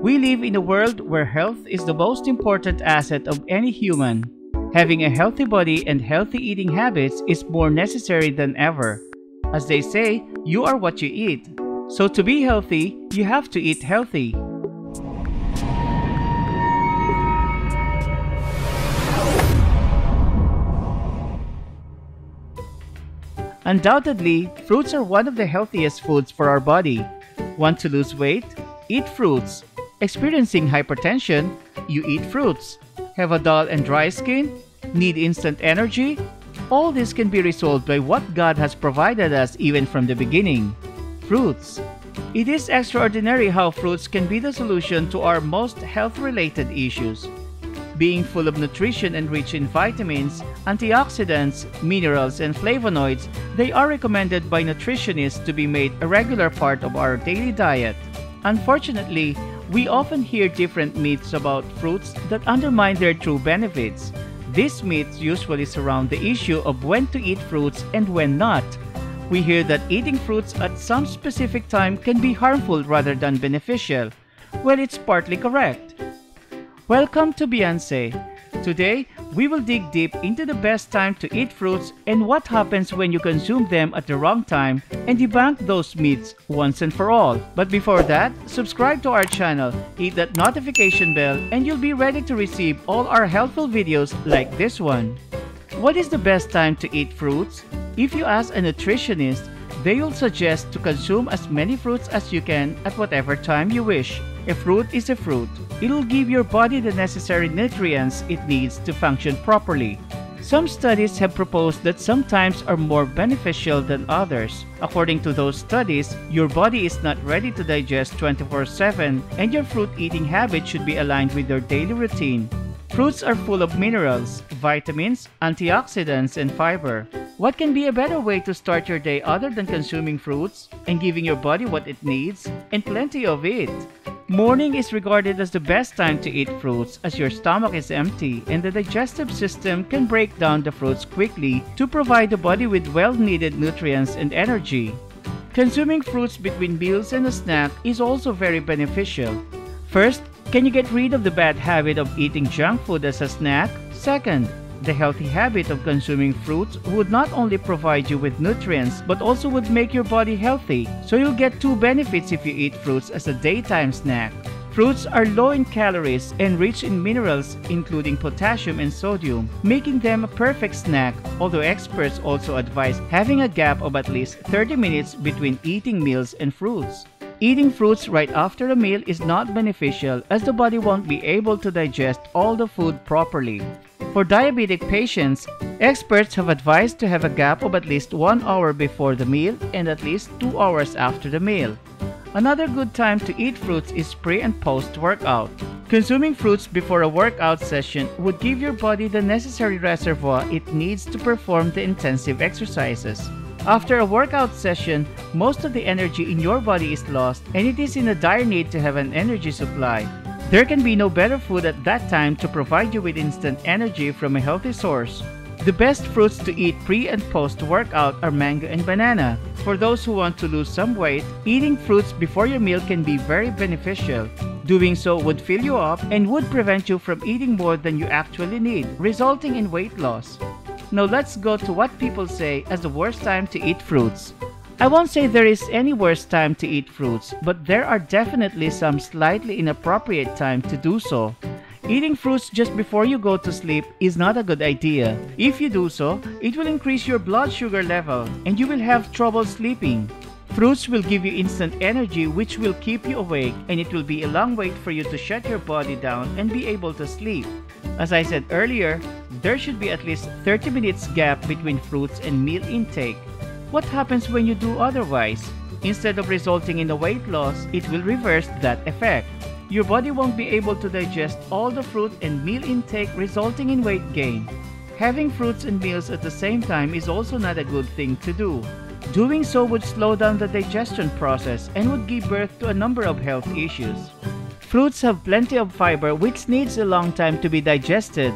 We live in a world where health is the most important asset of any human. Having a healthy body and healthy eating habits is more necessary than ever. As they say, you are what you eat. So to be healthy, you have to eat healthy. Undoubtedly, fruits are one of the healthiest foods for our body. Want to lose weight? Eat fruits. Experiencing hypertension? You eat fruits. Have a dull and dry skin? Need instant energy? All this can be resolved by what God has provided us even from the beginning. Fruits. It is extraordinary how fruits can be the solution to our most health-related issues. Being full of nutrition and rich in vitamins, antioxidants, minerals, and flavonoids, they are recommended by nutritionists to be made a regular part of our daily diet. Unfortunately, we often hear different myths about fruits that undermine their true benefits. These myths usually surround the issue of when to eat fruits and when not. We hear that eating fruits at some specific time can be harmful rather than beneficial. Well, it's partly correct. Welcome to Beyonce. Today, we will dig deep into the best time to eat fruits and what happens when you consume them at the wrong time and debunk those myths once and for all. But before that, subscribe to our channel, hit that notification bell, and you'll be ready to receive all our helpful videos like this one. What is the best time to eat fruits? If you ask a nutritionist, they will suggest to consume as many fruits as you can at whatever time you wish. A fruit is a fruit. It'll give your body the necessary nutrients it needs to function properly. Some studies have proposed that some times are more beneficial than others. According to those studies, your body is not ready to digest 24/7 and your fruit eating habit should be aligned with your daily routine. Fruits are full of minerals, vitamins, antioxidants, and fiber. What can be a better way to start your day other than consuming fruits and giving your body what it needs, and plenty of it? Morning is regarded as the best time to eat fruits as your stomach is empty and the digestive system can break down the fruits quickly to provide the body with well-needed nutrients and energy. Consuming fruits between meals and a snack is also very beneficial. First, can you get rid of the bad habit of eating junk food as a snack? Second, the healthy habit of consuming fruits would not only provide you with nutrients but also would make your body healthy, so you'll get two benefits if you eat fruits as a daytime snack. Fruits are low in calories and rich in minerals including potassium and sodium, making them a perfect snack, although experts also advise having a gap of at least 30 minutes between eating meals and fruits. Eating fruits right after a meal is not beneficial as the body won't be able to digest all the food properly. For diabetic patients, experts have advised to have a gap of at least 1 hour before the meal and at least 2 hours after the meal. Another good time to eat fruits is pre- and post-workout. Consuming fruits before a workout session would give your body the necessary reservoir it needs to perform the intensive exercises. After a workout session, most of the energy in your body is lost and it is in a dire need to have an energy supply. There can be no better food at that time to provide you with instant energy from a healthy source. The best fruits to eat pre- and post-workout are mango and banana. For those who want to lose some weight, eating fruits before your meal can be very beneficial. Doing so would fill you up and would prevent you from eating more than you actually need, resulting in weight loss. Now let's go to what people say as the worst time to eat fruits. I won't say there is any worse time to eat fruits, but there are definitely some slightly inappropriate time to do so. Eating fruits just before you go to sleep is not a good idea. If you do so, it will increase your blood sugar level and you will have trouble sleeping. Fruits will give you instant energy which will keep you awake, and it will be a long wait for you to shut your body down and be able to sleep. As I said earlier, there should be at least 30 minutes gap between fruits and meal intake. What happens when you do otherwise? Instead of resulting in a weight loss, it will reverse that effect. Your body won't be able to digest all the fruit and meal intake, resulting in weight gain. Having fruits and meals at the same time is also not a good thing to do. Doing so would slow down the digestion process and would give birth to a number of health issues. Fruits have plenty of fiber which needs a long time to be digested.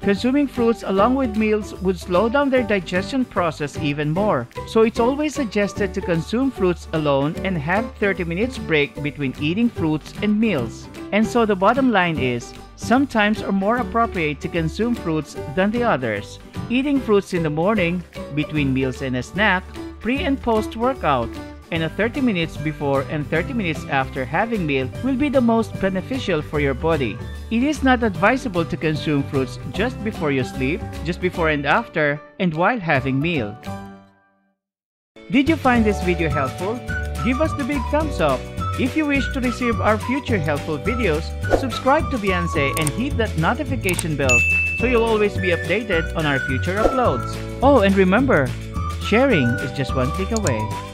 Consuming fruits along with meals would slow down their digestion process even more. So it's always suggested to consume fruits alone and have 30 minutes break between eating fruits and meals. And so the bottom line is, some times are more appropriate to consume fruits than the others. Eating fruits in the morning, between meals and a snack, pre and post workout, and a 30 minutes before and 30 minutes after having meal will be the most beneficial for your body. It is not advisable to consume fruits just before you sleep, just before and after, and while having meal. Did you find this video helpful? Give us the big thumbs up. If you wish to receive our future helpful videos, subscribe to Beyonce and hit that notification bell so you'll always be updated on our future uploads. Oh, and remember, sharing is just one click away.